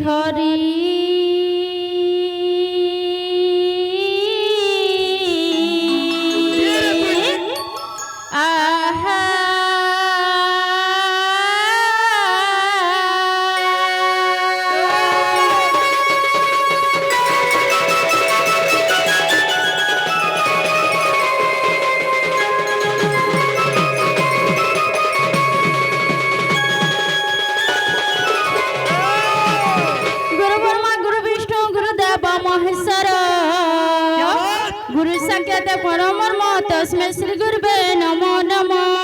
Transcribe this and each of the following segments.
হরি আহা गुरु साक्षात परब्रह्म तस्मै श्री गुरुवे नमो नमः।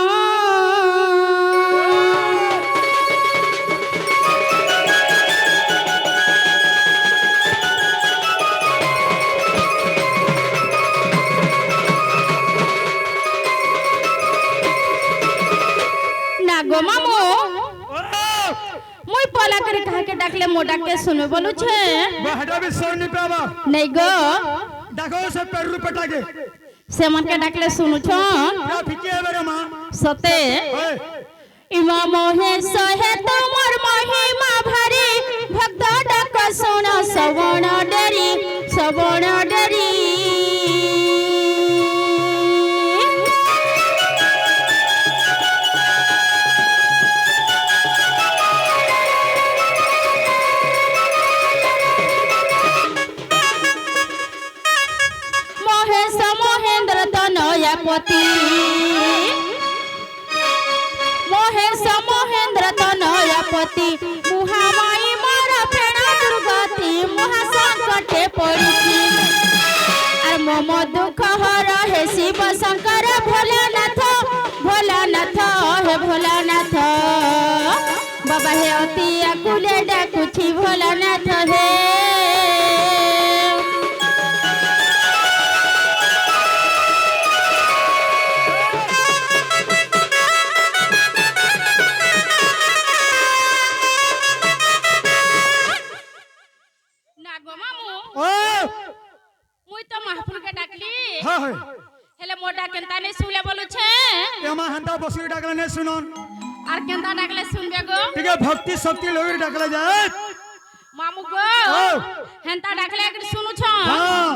ना गो मामू मुई पला कर कहा के डाकले मो डाके सुनो बोलू छे बहडा भी सुन नहीं पावा नहीं गो डाको से पेरू पटाके से मन के डाकले सुनु छ क्या फिके बरे मां सते इमा मोहे सहे तोमर महिमा भरी भक्त डाक सुन सवण डरी पति महेश महेंद्र तनयापति मुहामाई मोर फेणा दुर्गति महासंकटे पड़िछि आर मम दुख हर हे शिव शंकर भोलानाथ हे भोलानाथ बाबा हे अति आकुले डाकुछि भोलानाथ हे हां हां हेले मोटा केनता नै सुले बोलु छे एमा हंता बसुरी डाकले नै सुनन आर केनता डाकले सुनबे गो ठीक है भक्ति शक्ति लोगिर डाकले जाय मामू गो हंता डाकले एक सुनु छ हां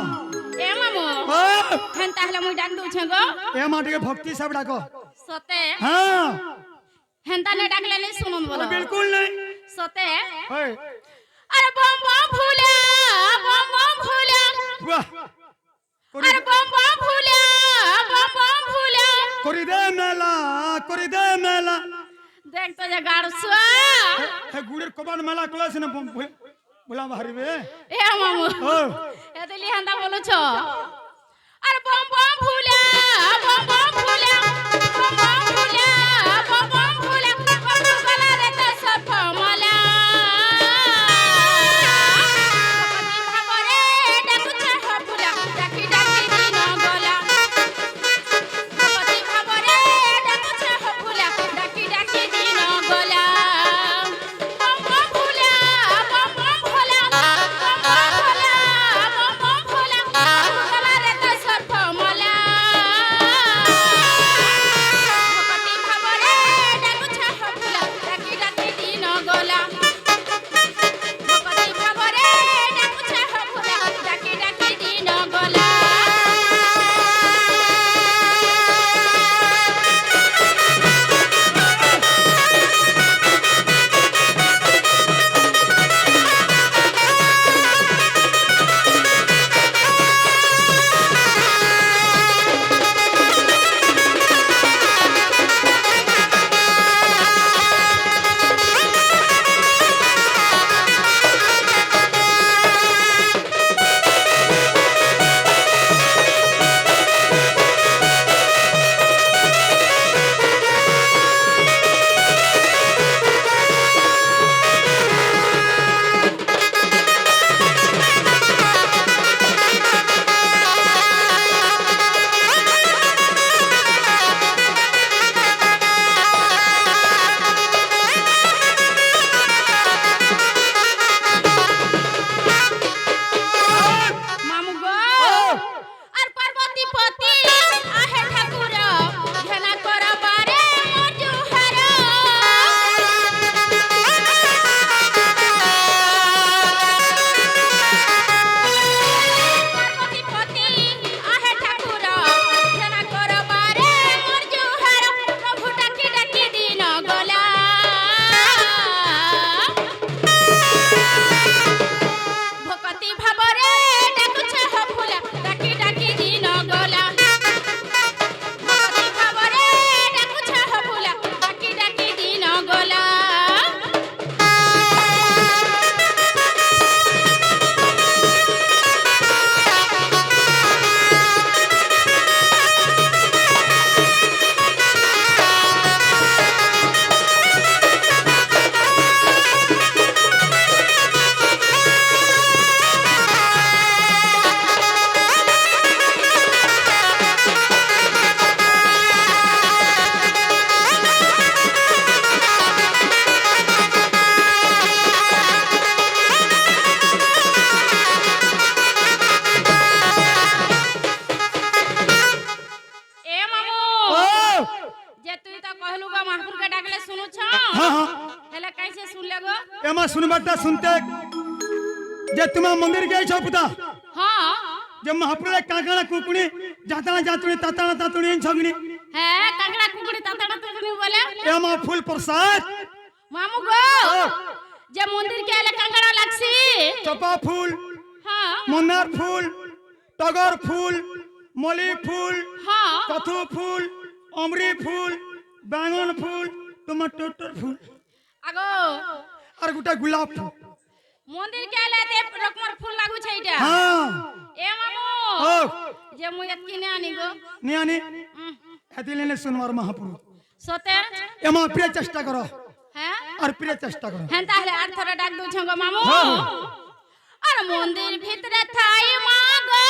ए मामू हंता हले मुई डाक दउ छे गो एमा ठीक भक्ति सब डाको सते हां हंता ने डाकले नै सुनन बोलो बिल्कुल नहीं सते ओए अरे बम बम भूला वाह अरे बम बम भूला करी दे मेला देख तो जे गाड़सुआ हे गुड़ेर कबान मेला कला से न बोला बाहरी बे ए मामू ए दिली हंदा बोलो छ अरे बम बम भूला कटु गला रे त सब मला भाबरे डाकु छ भूला डाकी दिन गला पति भाबरे डाकु छ भूला डाकी दिन गला बम बम भूला कटु गला रे त सब मला তো कहलू गो महापुर के डाकले सुनु छ हाँ हाँ हेला कैसे सुन ले गो एमा सुनबाटा सुनते जे तुम मंदिर गए छो पुता हां जे महापुर काकड़ा कुकुणी जाताना जातुणी ताताना तातुणी छगनी है काकड़ा कुकुड़ी ताताना तुनी बोले एमा फूल प्रसाद मामू गो जे मंदिर के हेला काकड़ा लागसी चपा फूल हां मन्नार फूल टगर फूल मली फूल हां कथु फूल अमरी फूल बैंगन फूल टमाटर फूल आगो और गोटा गुलाब फूल मंदिर के हेला ते रकमर फूल लागू छै इटा हाँ ए मामू ओ जे मु एत किने आनी गो नियानी एदिलेने सुनवार महापुर सोते एमा प्रिय चेष्टा करो हैं और प्रिय चेष्टा करो हें ताहले आर थोड़ा डाक दू छंगो मामू हाँ। और मंदिर भीतर थाई मागो